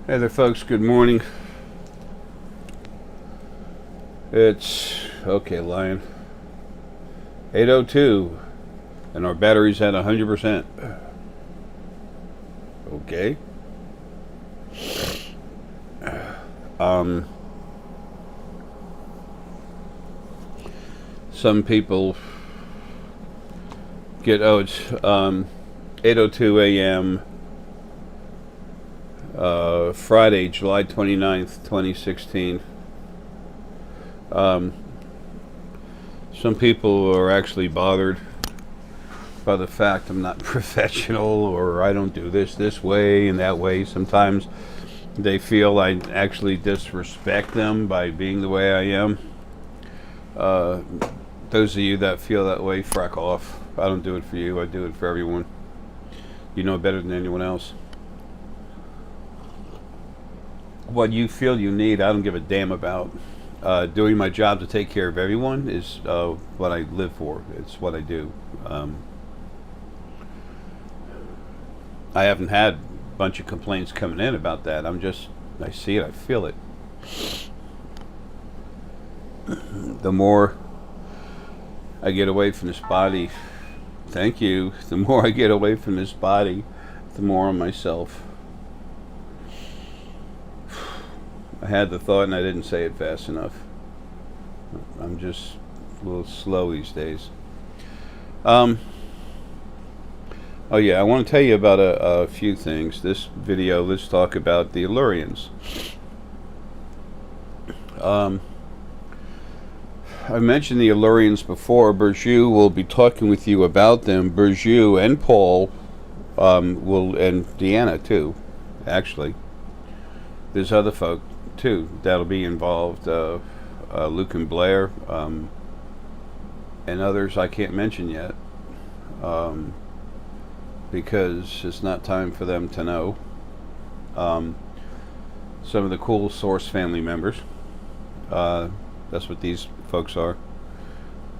Hey there, folks. Good morning. It's okay, Lion. 8:02, and our battery's at 100%. Okay. Some people get it's 8:02 a.m. Friday, July 29th, 2016. Some people are actually bothered by the fact I'm not professional, or I don't do this way and that way. Sometimes they feel I actually disrespect them by being the way I am. Those of you that feel that way, frack off. I don't do it for you. I do it for everyone. You know better than anyone else. What you feel you need, I don't give a damn about. Doing my job to take care of everyone is what I live for. It's what I do. I haven't had a bunch of complaints coming in about that. I see it, I feel it. The more I get away from this body, thank you, the more I get away from this body, the more on myself. I had the thought and I didn't say it fast enough. I'm just a little slow these days. Oh yeah, I want to tell you about a few things. This video, let's talk about the Alureans. I mentioned the Alureans before. Burju will be talking with you about them. Burju and Paul and Deanna too, actually. There's other folk too that'll be involved. Luke and Blair, and others I can't mention yet, because it's not time for them to know. Some of the cool Source family members. That's what these folks are.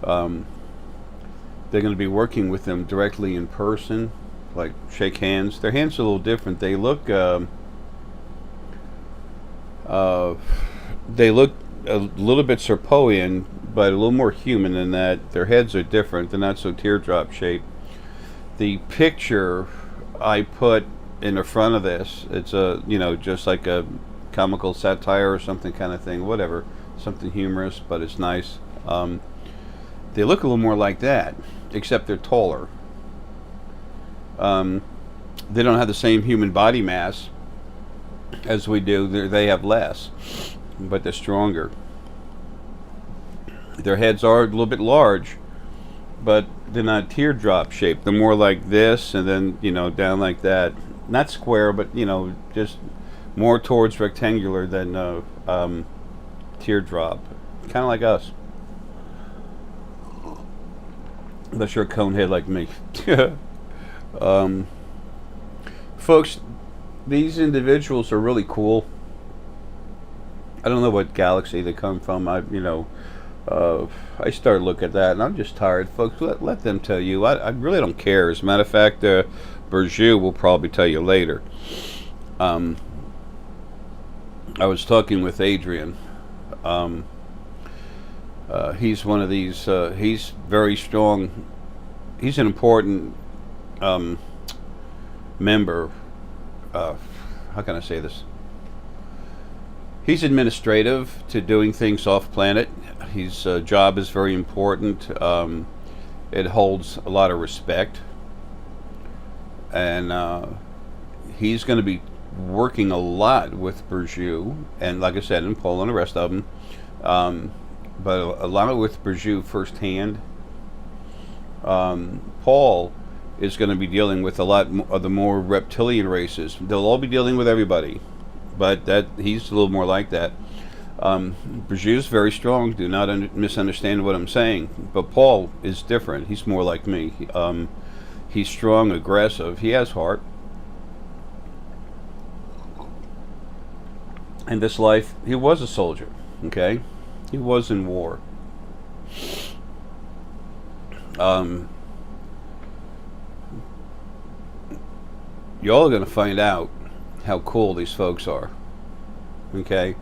They're going to be working with them directly in person, like shake hands. Their hands are a little different. They look a little bit Serpoian, but a little more human in that their heads are different. They're not so teardrop shaped. The picture I put in the front of this, it's just like a comical satire or something kind of thing, whatever, something humorous, but it's nice. They look a little more like that, except they're taller. They don't have the same human body mass as we do. They have less, but they're stronger. Their heads are a little bit large, but they're not teardrop shaped. They're more like this, and then down like that. Not square, but just more towards rectangular than teardrop. Kind of like us. Unless you're a conehead like me. Folks, these individuals are really cool. I don't know what galaxy they come from. I started looking at that, and I'm just tired, folks. Let them tell you. I really don't care. As a matter of fact, Burju will probably tell you later. I was talking with Adrian. He's one of these. He's very strong. He's an important member. How can I say this? He's administrative to doing things off planet. His job is very important. It holds a lot of respect, and he's going to be working a lot with Burju, and like I said, and Paul and the rest of them, but a lot with Burju firsthand. Paul is going to be dealing with a lot of the more reptilian races. They'll all be dealing with everybody, but he's a little more like that. Burju's very strong. Do not misunderstand what I'm saying. But Paul is different. He's more like me. He's strong, aggressive. He has heart. In this life, he was a soldier. Okay, he was in war. Y'all are going to find out how cool these folks are. Okay?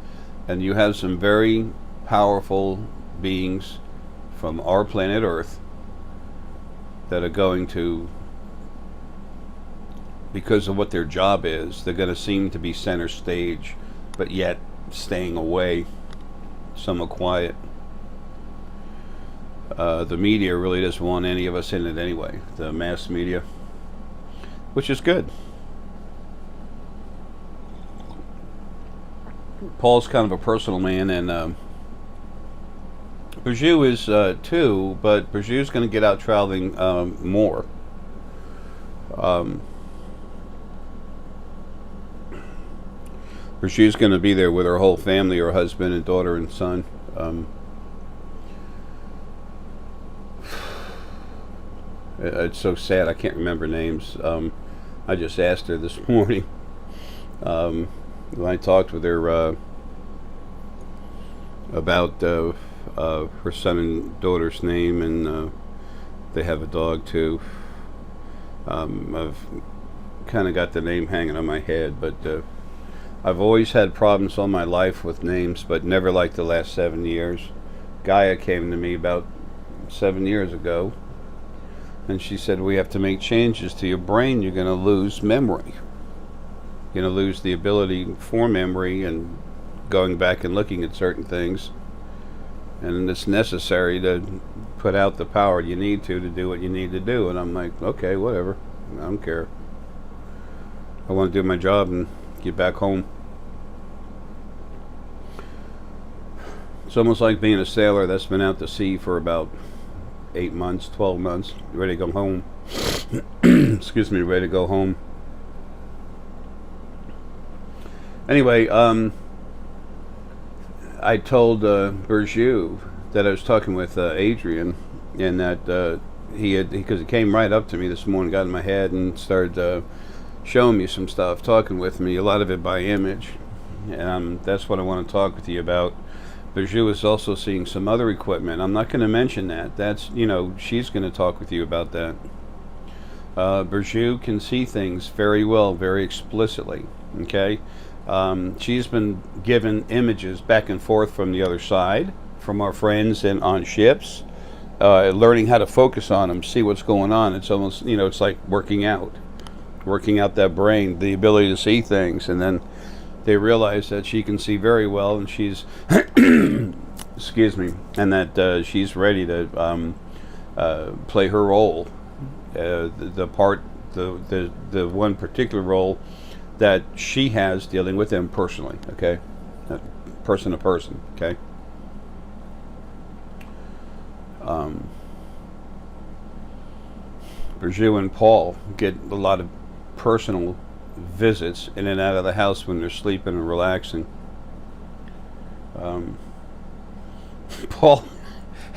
And you have some very powerful beings from our planet Earth that are going to, because of what their job is, they're going to seem to be center stage, but yet staying away, somewhat quiet. The media really doesn't want any of us in it anyway, the mass media, which is good. Paul's kind of a personal man, and Bijou is too, but Bijou's going to get out traveling more. Bijou's going to be there with her whole family, her husband and daughter and son. It's so sad I can't remember names. I just asked her this morning when I talked with her about her son and daughter's name, and they have a dog too. I've kind of got the name hanging on my head, but I've always had problems all my life with names, but never like the last 7 years. Gaia came to me about 7 years ago, and she said, we have to make changes to your brain. You're going to lose memory. You're going to lose the ability for memory and going back and looking at certain things. And it's necessary to put out the power you need to do what you need to do. And I'm like, okay, whatever. I don't care. I want to do my job and get back home. It's almost like being a sailor that's been out to sea for about 8 months, 12 months, ready to go home. Excuse me, ready to go home. Anyway, I told Bijou that I was talking with Adrian, and that because he came right up to me this morning, got in my head, and started showing me some stuff, talking with me, a lot of it by image, and that's what I want to talk with you about. Bijou is also seeing some other equipment. I'm not going to mention that. That's, she's going to talk with you about that. Bijou can see things very well, very explicitly. Okay? She's been given images back and forth from the other side, from our friends and on ships, learning how to focus on them, see what's going on. It's almost, it's like working out that brain, the ability to see things, and then they realize that she can see very well, and she's excuse me, and that she's ready to play her role, the one particular role that she has dealing with them personally. Okay, person to person. Okay. Bijou and Paul get a lot of personal visits in and out of the house when they're sleeping and relaxing. Paul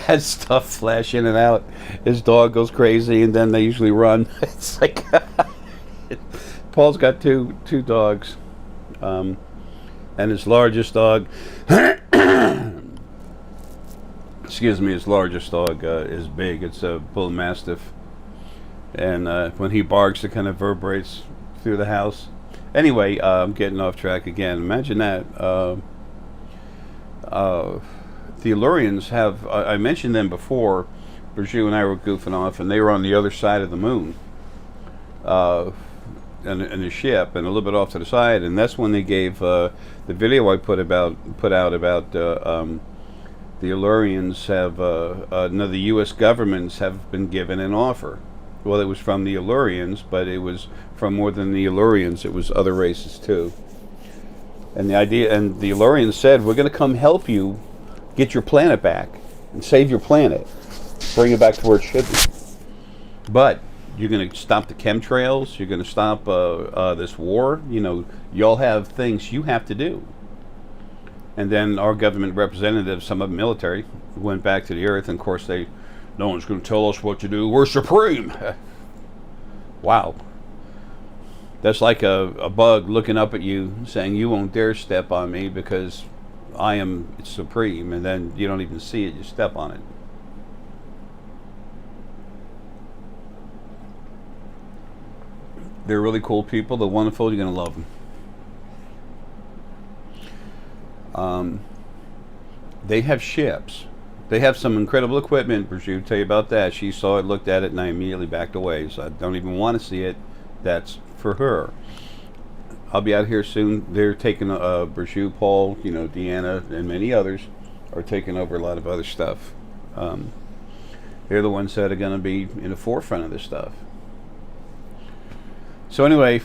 has stuff flash in and out. His dog goes crazy, and then they usually run. It's like Paul's got two dogs, and his largest dog excuse me, his largest dog is big. It's a bull mastiff, and when he barks, it kind of reverberates through the house. Anyway, I'm getting off track again. Imagine that. The Alureans have, I mentioned them before. Bijou and I were goofing off, and they were on the other side of the moon, in a ship, and a little bit off to the side. And that's when they gave the video I put out about the Alureans have the U.S. governments have been given an offer. Well, it was from the Alureans, but it was from more than the Alureans. It was other races too. And the Alureans said, we're going to come help you get your planet back and save your planet, bring it back to where it should be. But you're going to stop the chemtrails. You're going to stop this war. Y'all have things you have to do. And then our government representatives, some of the military, went back to the earth, and of course no one's going to tell us what to do. We're supreme. Wow. That's like a bug looking up at you saying, you won't dare step on me because I am supreme. And then you don't even see it, you step on it. They're really cool people. They're wonderful. You're going to love them. They have ships. They have some incredible equipment. Brigitte tell you about that. She saw it, looked at it, and I immediately backed away. So I don't even want to see it. That's for her. I'll be out here soon. They're taking Brigitte, Paul, Deanna, and many others are taking over a lot of other stuff. They're the ones that are going to be in the forefront of this stuff. So anyway,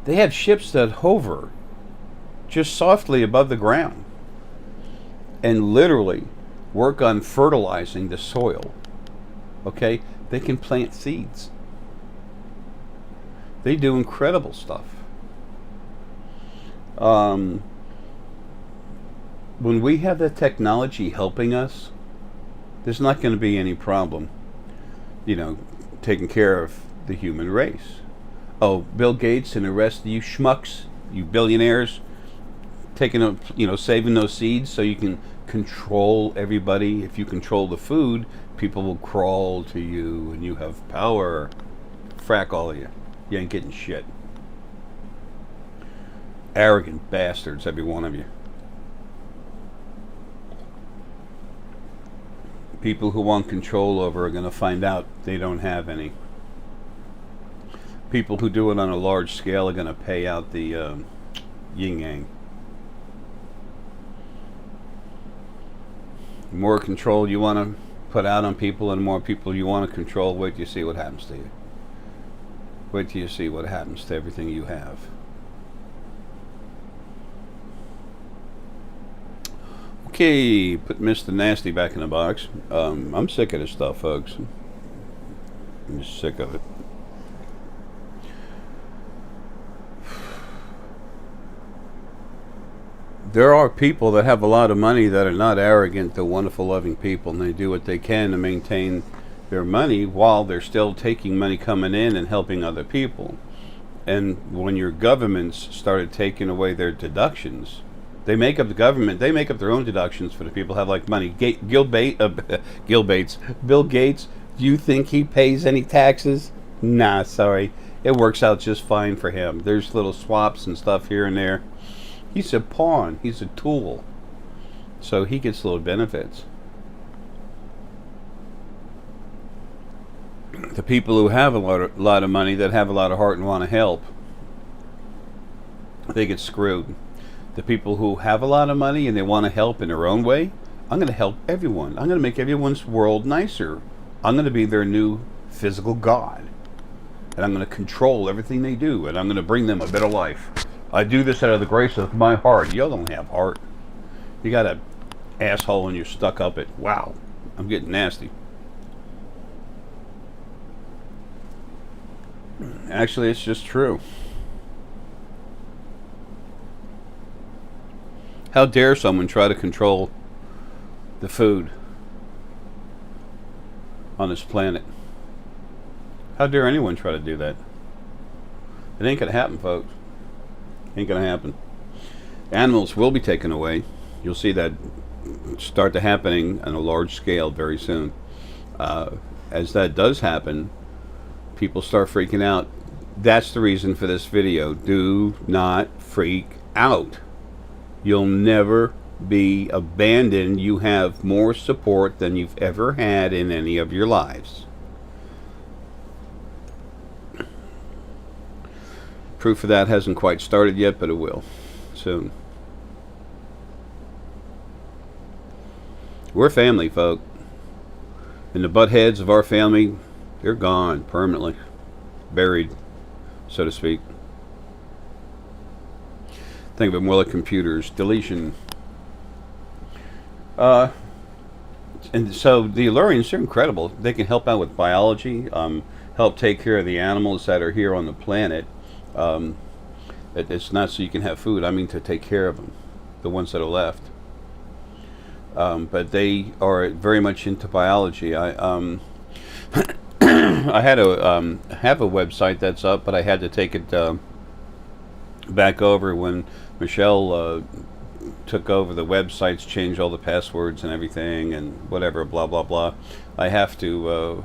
they have ships that hover just softly above the ground and literally work on fertilizing the soil. Okay? They can plant seeds. They do incredible stuff. When we have that technology helping us, there's not going to be any problem, taking care of the human race. Oh, Bill Gates and the rest of you schmucks, you billionaires, saving those seeds so you can control everybody. If you control the food, people will crawl to you and you have power. Frack all of you. You ain't getting shit. Arrogant bastards, every one of you. People who want control over are going to find out they don't have any. People who do it on a large scale are going to pay out the yin-yang. The more control you want to put out on people and the more people you want to control, wait till you see what happens to you. Wait till you see what happens to everything you have. Okay, put Mr. Nasty back in the box. I'm sick of this stuff, folks. I'm just sick of it. There are people that have a lot of money that are not arrogant. They're wonderful, loving people, and they do what they can to maintain their money while they're still taking money coming in and helping other people. And when your governments started taking away their deductions, they make up the government. They make up their own deductions for the people who have like money. Bill Gates. Do you think he pays any taxes? Nah, sorry. It works out just fine for him. There's little swaps and stuff here and there. He's a pawn. He's a tool. So he gets little benefits. The people who have a lot of money, that have a lot of heart and want to help, they get screwed. The people who have a lot of money and they want to help in their own way, I'm going to help everyone. I'm going to make everyone's world nicer. I'm going to be their new physical god. And I'm going to control everything they do. And I'm going to bring them a better life. I do this out of the grace of my heart. Y'all don't have heart. You got an asshole and you're stuck up it. Wow. I'm getting nasty. Actually, it's just true. How dare someone try to control the food on this planet? How dare anyone try to do that? It ain't gonna happen, folks. Ain't gonna happen. Animals will be taken away. You'll see that start to happening on a large scale very soon. As that does happen, people start freaking out. That's the reason for this video. Do not freak out. You'll never be abandoned. You have more support than you've ever had in any of your lives. Proof of that hasn't quite started yet, but it will soon. We're family, folk. And the butt heads of our family, they're gone permanently. Buried, so to speak. Think of it more like computers. Deletion. And so the Alureans are incredible. They can help out with biology, help take care of the animals that are here on the planet. It's not so you can have food. I mean to take care of them, the ones that are left. But they are very much into biology. I had a have a website that's up, but I had to take it back over when Michelle took over the websites, changed all the passwords and everything, and whatever, blah blah blah. I had to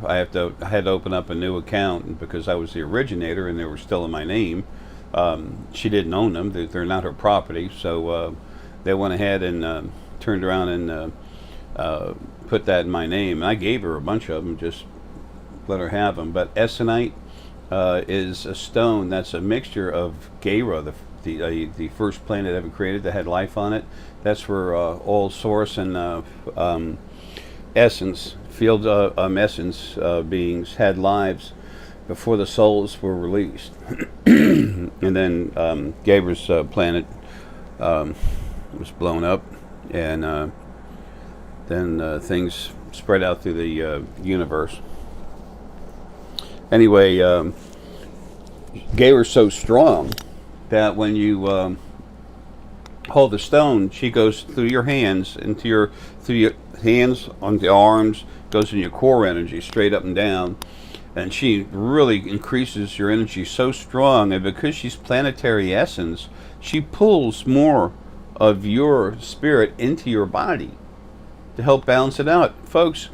open up a new account, and because I was the originator and they were still in my name, She didn't own them; they're not her property. So they went ahead and turned around and put that in my name. And I gave her a bunch of them, just let her have them. But Essonite is a stone that's a mixture of Gaia, the first planet ever created that had life on it. That's where all source and essence, field essence beings had lives before the souls were released. And then Gaia's planet was blown up, and then things spread out through the universe. Anyway, Gaia's so strong that when you hold the stone, she goes through your hands, through your hands, on the arms, goes in your core energy, straight up and down. And she really increases your energy so strong, and because she's planetary essence, she pulls more of your spirit into your body to help balance it out. Folks,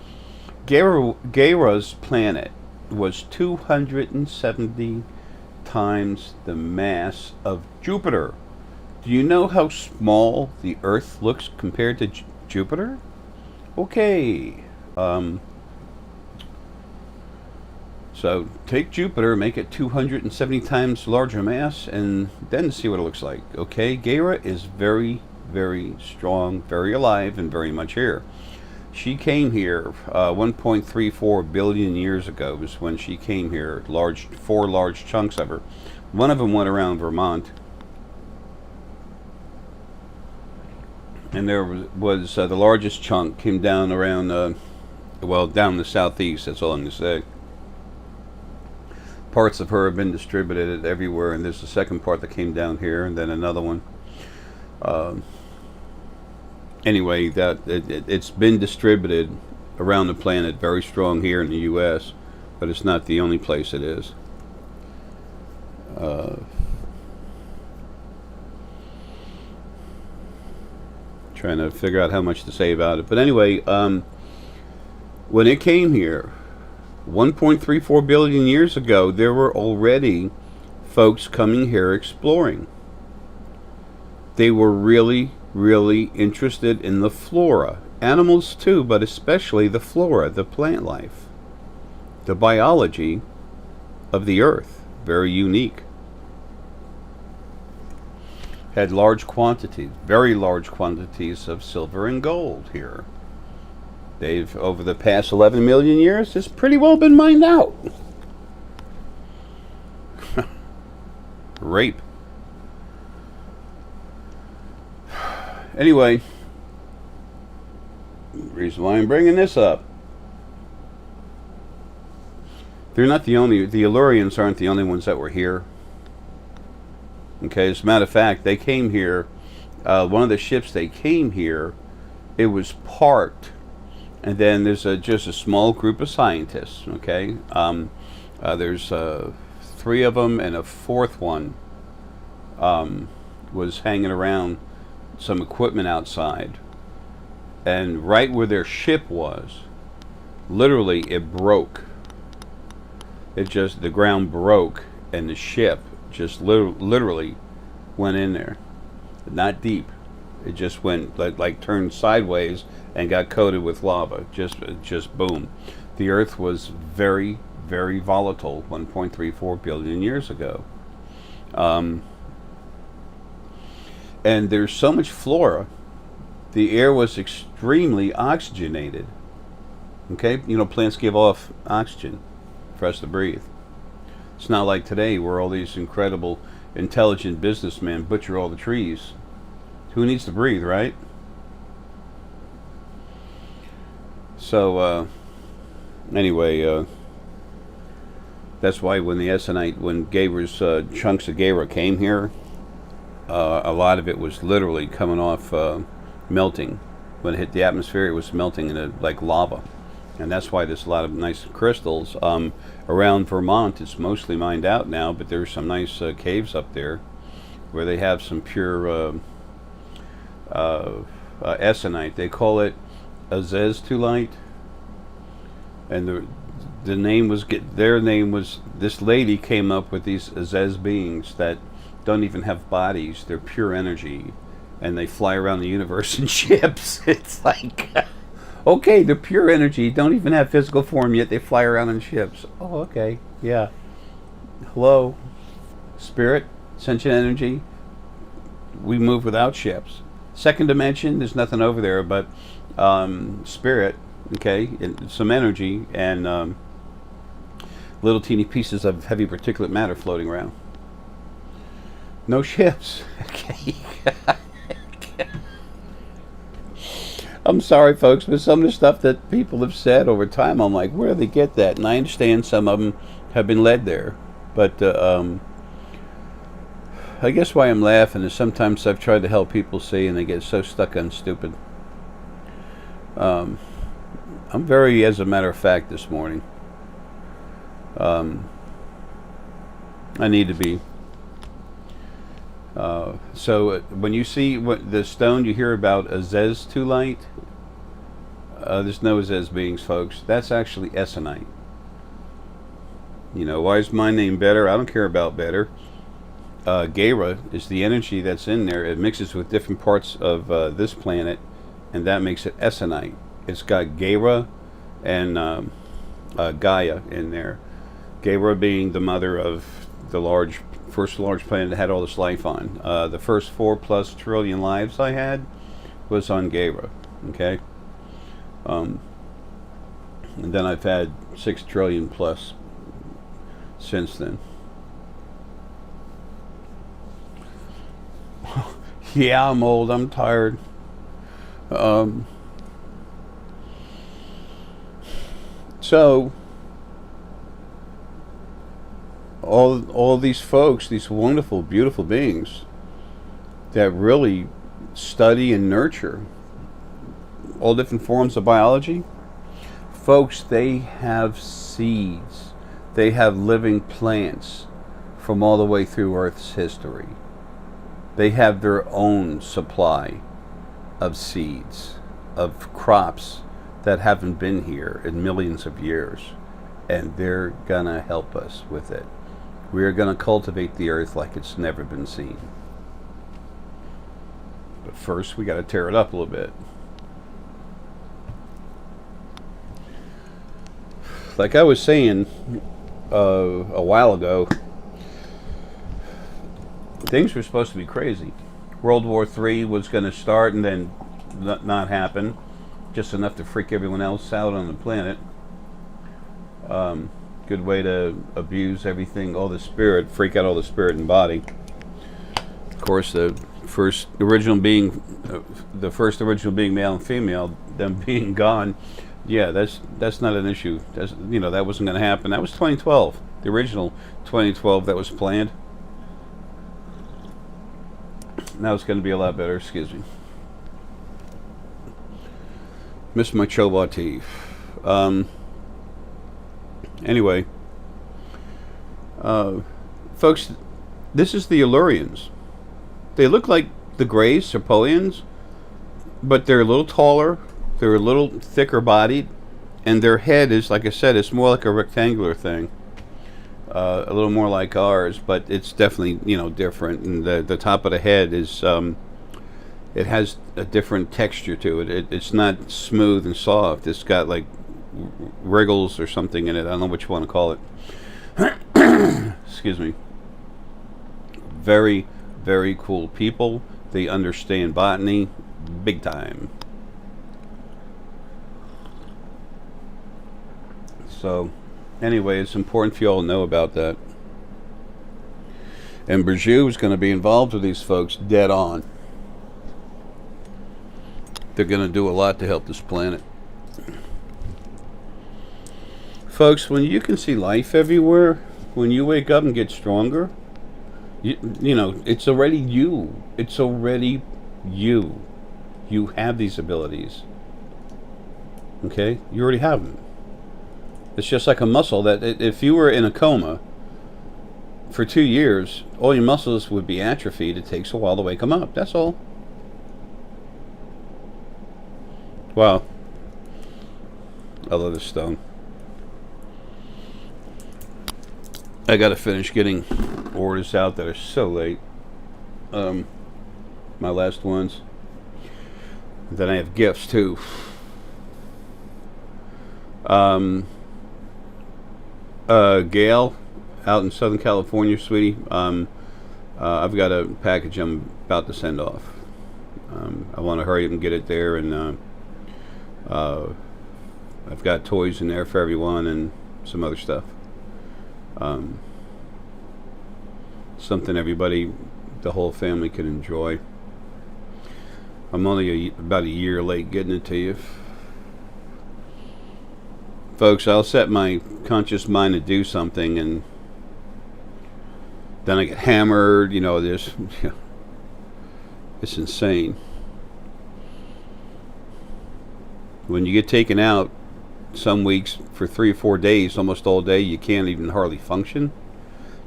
Gaia's planet was 270 times the mass of Jupiter. Do you know how small the Earth looks compared to Jupiter? Okay. So take Jupiter, make it 270 times larger mass, and then see what it looks like. Okay, Gaia is very, very strong, very alive, and very much here. She came here 1.34 billion years ago was when she came here. Four large chunks of her. One of them went around Vermont, and there was the largest chunk came down around, down the southeast. That's all I'm going to say. Parts of her have been distributed everywhere, and there's a second part that came down here, and then another one. Anyway, that it's been distributed around the planet, very strong here in the U.S., but it's not the only place it is. Trying to figure out how much to say about it, but anyway, when it came here 1.34 billion years ago, there were already folks coming here exploring. They were really, really interested in the flora. Animals too, but especially the flora, the plant life, the biology of the earth. Very unique. Had large quantities, very large quantities of silver and gold here. They've, over the past 11 million years, it's pretty well been mined out. Rape. Anyway, reason why I'm bringing this up. They're not the Alureans aren't the only ones that were here. Okay, as a matter of fact, they came here, one of the ships they came here, it was parked. And then there's just a small group of scientists, okay? There's 3 of them, and a 4th one was hanging around some equipment outside. And right where their ship was, literally it broke. The ground broke, and the ship just literally went in there. Not deep. It just went, like turned sideways and got coated with lava. Just boom. The Earth was very, very volatile 1.34 billion years ago. And there's so much flora. The air was extremely oxygenated. Okay? You know, plants give off oxygen for us to breathe. It's not like today where all these incredible, intelligent businessmen butcher all the trees. Who needs to breathe, right? So, anyway, that's why when the Essonite, when Gaia's chunks of Gaia came here, a lot of it was literally coming off melting. When it hit the atmosphere, it was melting in like lava. And that's why there's a lot of nice crystals. Around Vermont, it's mostly mined out now, but there's some nice caves up there where they have some pure Essonite. They call it azeztulite, and their name was, this lady came up with these azez beings that don't even have bodies. They're pure energy, and they fly around the universe in ships. It's like, okay, they're pure energy, don't even have physical form, yet they fly around in ships. Oh, okay, yeah. Hello, spirit, sentient energy. We move without ships. Second dimension, there's nothing over there but spirit, okay, and some energy, and little teeny pieces of heavy particulate matter floating around. No ships. Okay. I'm sorry, folks, but some of the stuff that people have said over time, I'm like, where do they get that? And I understand some of them have been led there, but I guess why I'm laughing is sometimes I've tried to help people see, and they get so stuck on stupid. I'm very, as a matter of fact, this morning. I need to be. So when you see the stone, you hear about Azez light. There's no Azez beings, folks. That's actually Essenite. You know, why is my name better? I don't care about better. Gaia is the energy that's in there. It mixes with different parts of this planet, and that makes it Essenite. It's got Gaia and Gaia in there. Gaia being the mother of the first large planet that had all this life on. The first 4+ trillion lives I had was on Gaia. Okay, and then I've had 6 trillion plus since then. Yeah, I'm old. I'm tired. So all these folks, these wonderful, beautiful beings that really study and nurture all different forms of biology, folks, they have seeds. They have living plants from all the way through Earth's history. They have their own supply of seeds, of crops that haven't been here in millions of years, and they're gonna help us with it. We're gonna cultivate the earth like it's never been seen. But first, we gotta tear it up a little bit. Like I was saying a while ago, things were supposed to be crazy. World War III was going to start and then not happen, just enough to freak everyone else out on the planet. Good way to abuse everything, all the spirit, freak out all the spirit and body. Of course, the first original being male and female, them being gone. Yeah, that's not an issue. That wasn't going to happen. That was 2012, the original 2012 that was planned. Now it's going to be a lot better. Excuse me. Miss my choba tea. Anyway, folks, this is the Alureans. They look like the Greys, Serpoians, but they're a little taller. They're a little thicker bodied, and their head is, like I said, it's more like a rectangular thing. A little more like ours, but it's definitely, different. And the top of the head is, it has a different texture to it. It's not smooth and soft. It's got like wriggles or something in it. I don't know what you want to call it. Excuse me. Very, very cool people. They understand botany big time. So, anyway, it's important for you all to know about that. And Burju is going to be involved with these folks dead on. They're going to do a lot to help this planet. Folks, when you can see life everywhere, when you wake up and get stronger, it's already you. It's already you. You have these abilities. Okay? You already have them. It's just like a muscle that if you were in a coma for 2 years, all your muscles would be atrophied. It takes a while to wake them up. That's all. Wow. I love this stone. I got to finish getting orders out that are so late. My last ones. Then I have gifts too. Gail, out in Southern California, sweetie. I've got a package I'm about to send off. I want to hurry up and get it there, and I've got toys in there for everyone and some other stuff. Something everybody, the whole family, can enjoy. I'm only about a year late getting it to you. Folks, I'll set my conscious mind to do something, and then I get hammered. This. It's insane. When you get taken out some weeks for 3 or 4 days, almost all day, you can't even hardly function.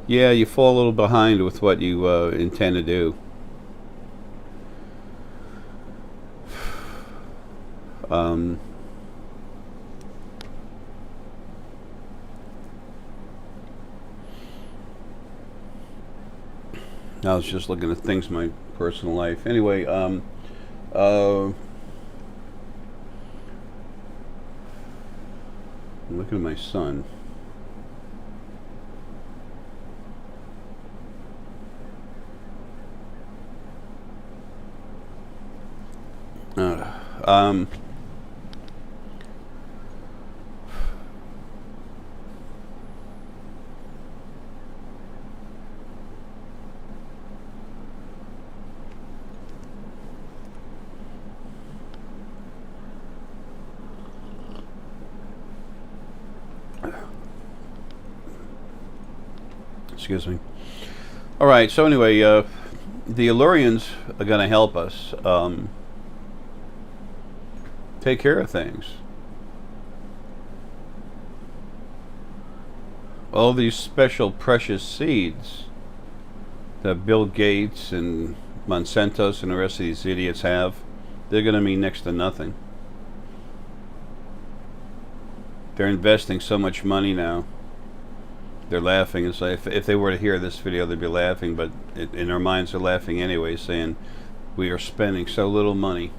Yeah, you fall a little behind with what you intend to do. I was just looking at things in my personal life. Anyway, I'm looking at my son. Excuse me. All right. So anyway, the Alureans are going to help us take care of things. All these special precious seeds that Bill Gates and Monsantos and the rest of these idiots have, they're going to mean next to nothing. They're investing so much money now. They're laughing. It's like if they were to hear this video, they'd be laughing, but in their minds they're laughing anyway, saying we are spending so little money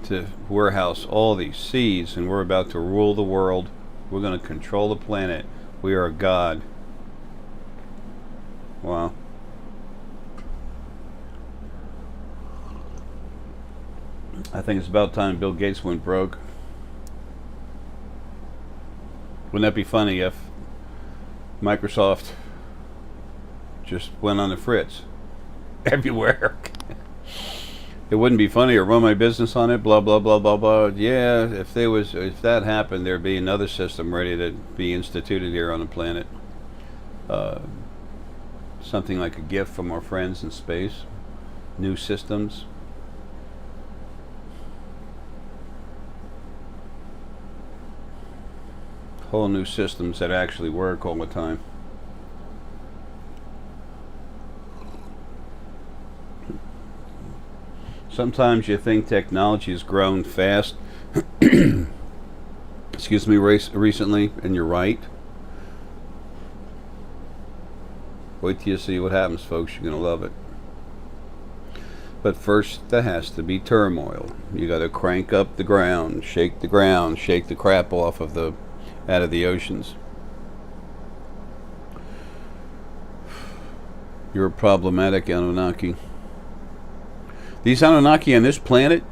to warehouse all these seeds, and we're about to rule the world. We're going to control the planet. We are a god. Wow. I think it's about time Bill Gates went broke. Wouldn't that be funny if Microsoft just went on the fritz everywhere? It wouldn't be funny or run my business on it, blah blah blah blah blah. Yeah, if that happened, there'd be another system ready to be instituted here on the planet. Something like a gift from our friends in space. New systems. Whole new systems that actually work all the time. Sometimes you think technology has grown fast, excuse me, recently, and you're right. Wait till you see what happens, folks. You're going to love it. But first, there has to be turmoil. You got to crank up the ground, shake the crap off of out of the oceans. You're problematic, Anunnaki. These Anunnaki on this planet,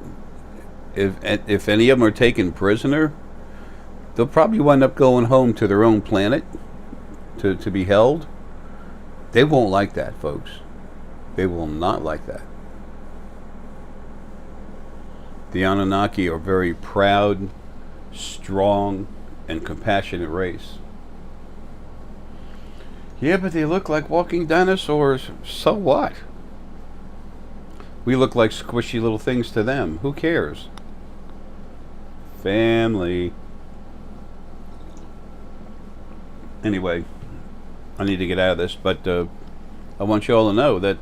if any of them are taken prisoner, they'll probably wind up going home to their own planet to be held. They won't like that, folks. They will not like that. The Anunnaki are very proud, strong, and compassionate race. Yeah, but they look like walking dinosaurs. So what? We look like squishy little things to them. Who cares? Family. Anyway, I need to get out of this, but I want you all to know that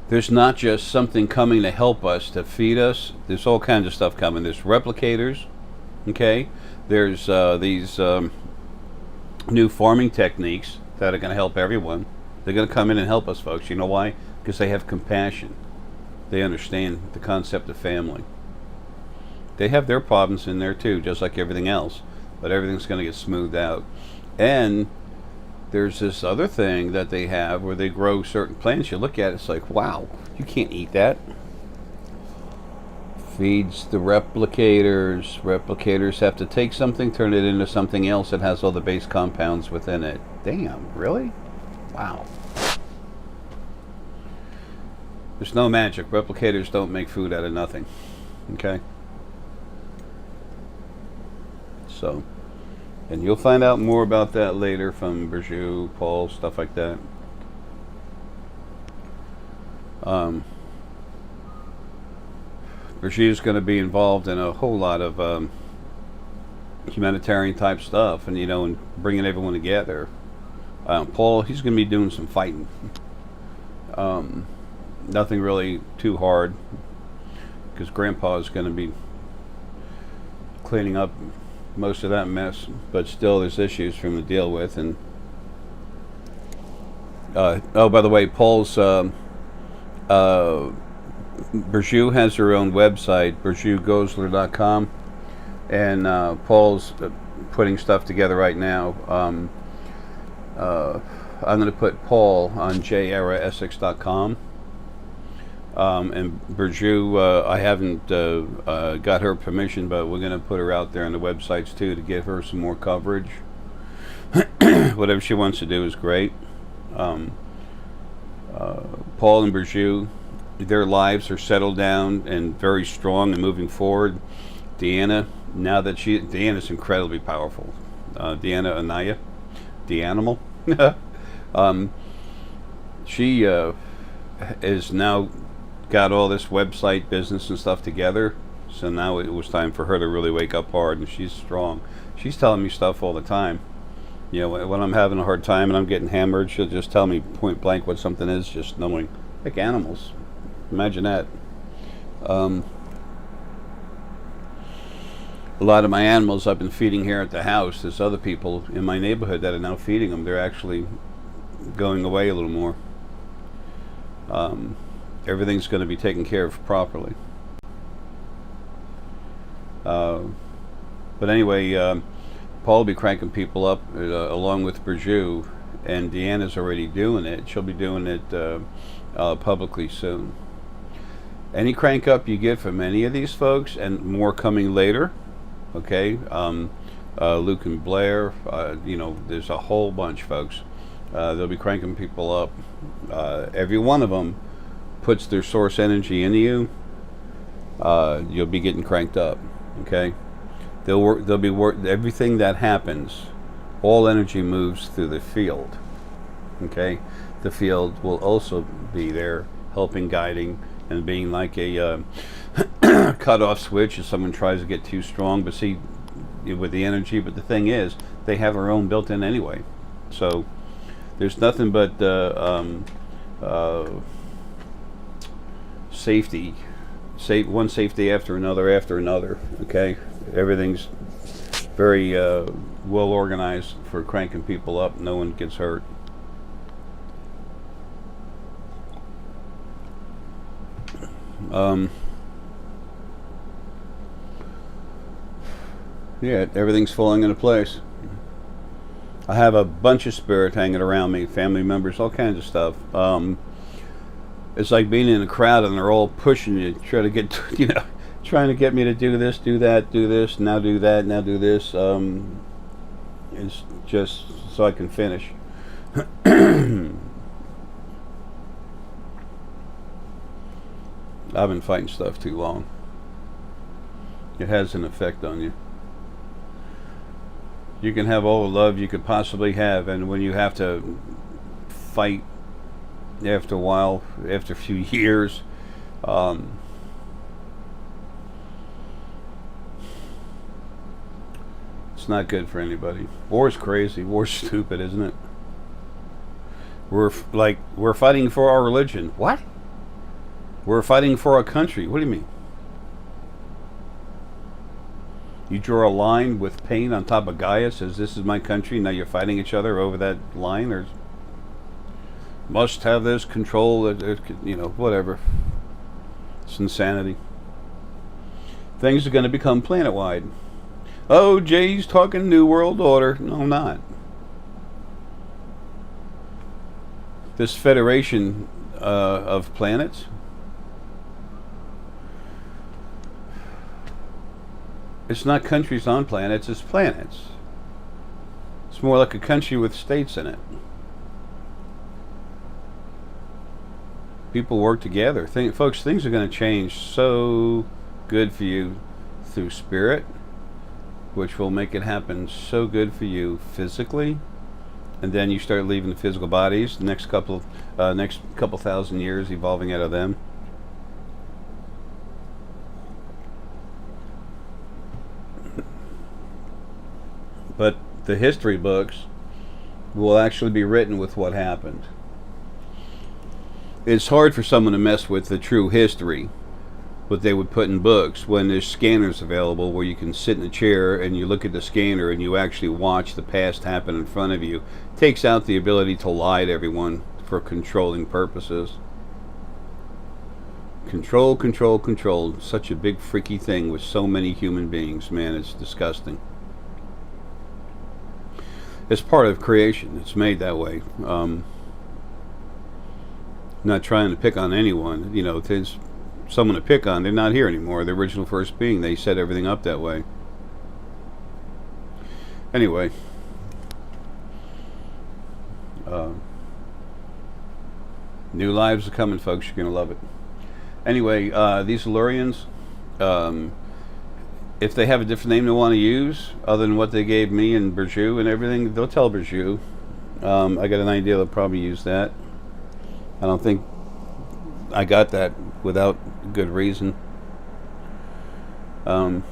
there's not just something coming to help us, to feed us. There's all kinds of stuff coming. There's replicators, okay? There's these new farming techniques that are going to help everyone. They're going to come in and help us, folks. You know why? because they have compassion. They understand the concept of family. They have their problems in there too, just like everything else, but everything's going to get smoothed out. And there's this other thing that they have where they grow certain plants. You look at it, it's like, wow, you can't eat that. Feeds the replicators. Replicators have to take something, turn it into something else that has all the base compounds within it. Damn, really? Wow. There's no magic. Replicators don't make food out of nothing. Okay? So, and you'll find out more about that later from Bergier, Paul, stuff like that. Bergier's going to be involved in a whole lot of humanitarian type stuff, and and bringing everyone together. Paul, he's going to be doing some fighting. Nothing really too hard, because Grandpa is going to be cleaning up most of that mess, but still there's issues for him to deal with. And oh, by the way, Paul's Bergier has her own website, bergiergosler.com, and Paul's putting stuff together right now. I'm going to put Paul on jeraessex.com. And Bergier, I haven't got her permission, but we're going to put her out there on the websites too to give her some more coverage. Whatever she wants to do is great. Paul and Bergier, their lives are settled down and very strong and moving forward. Deanna, now that Deanna's incredibly powerful. Deanna Anaya, the animal. She is now got all this website business and stuff together, so now it was time for her to really wake up hard, and she's strong. She's telling me stuff all the time. When I'm having a hard time and I'm getting hammered, she'll just tell me point blank what something is, just knowing. Like animals. Imagine that. A lot of my animals I've been feeding here at the house, there's other people in my neighborhood that are now feeding them. They're actually going away a little more. Everything's going to be taken care of properly. But anyway, Paul will be cranking people up along with Bergier, and Deanna's already doing it. She'll be doing it publicly soon. Any crank up you get from any of these folks, and more coming later, okay? Luke and Blair, there's a whole bunch, folks. They'll be cranking people up. Every one of them puts their source energy into you. You'll be getting cranked up. Okay, they'll be everything that happens. All energy moves through the field. Okay, the field will also be there, helping, guiding, and being like a cut-off switch if someone tries to get too strong. But see, with the energy. But the thing is, they have their own built in anyway. So there's nothing but safety, one safety after another. Okay, everything's very well organized for cranking people up. No one gets hurt. Yeah, everything's falling into place. I have a bunch of spirit hanging around me, family members, all kinds of stuff. It's like being in a crowd and they're all pushing you, trying to get, trying to get me to do this, do that, do this, now do that, now do this. It's just so I can finish. I've been fighting stuff too long. It has an effect on you. You can have all the love you could possibly have, and when you have to fight after a while, after a few years, it's not good for anybody. War's crazy. War's stupid, isn't it? We're fighting for our religion. What? We're fighting for our country. What do you mean? You draw a line with paint on top of Gaia, says this is my country, now you're fighting each other over that line? Or Must have this control, whatever. It's insanity. Things are going to become planet-wide. Oh, Jay's talking New World Order. No, I'm not. This federation of planets, it's not countries on planets, it's planets. It's more like a country with states in it. People work together. Folks, things are going to change so good for you through spirit, which will make it happen so good for you physically, and then you start leaving the physical bodies. The next couple thousand years, evolving out of them. But the history books will actually be written with what happened. It's hard for someone to mess with the true history, what they would put in books, when there's scanners available where you can sit in a chair and you look at the scanner and you actually watch the past happen in front of you. It takes out the ability to lie to everyone for controlling purposes. Control, control, control. Such a big freaky thing with so many human beings, man. It's disgusting. It's part of creation. It's made that way. Not trying to pick on anyone. If there's someone to pick on, they're not here anymore. The original first being, they set everything up that way. Anyway, new lives are coming, folks. You're going to love it. Anyway, these Alureans, if they have a different name they want to use, other than what they gave me and Burju and everything, they'll tell Burju. I got an idea they'll probably use that. I don't think I got that without good reason. You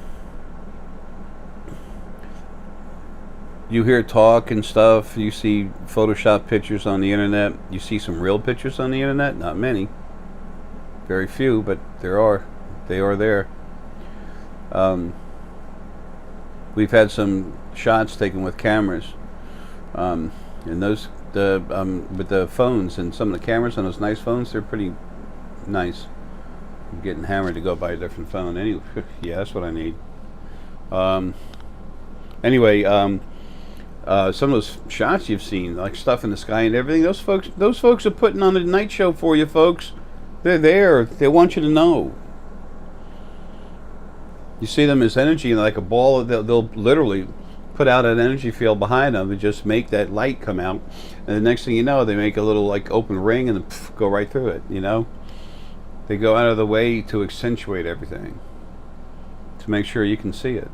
hear talk and stuff, you see Photoshop pictures on the internet, you see some real pictures on the internet, not many. Very few, but there are. They are there. We've had some shots taken with cameras, and those with the phones, and some of the cameras on those nice phones, they're pretty nice. I'm getting hammered to go buy a different phone. Anyway, yeah, that's what I need. Anyway, some of those shots you've seen, like stuff in the sky and everything, those folks are putting on the night show for you, folks. They're there. They want you to know. You see them as energy, like a ball. They'll literally put out an energy field behind them and just make that light come out. And the next thing you know, they make a little like open ring and then go right through it. They go out of the way to accentuate everything, to make sure you can see it.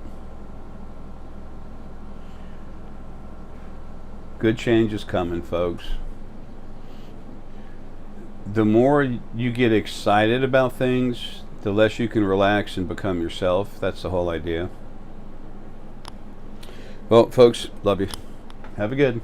Good change is coming, folks. The more you get excited about things, the less you can relax and become yourself. That's the whole idea. Well, folks, love you. Have a good.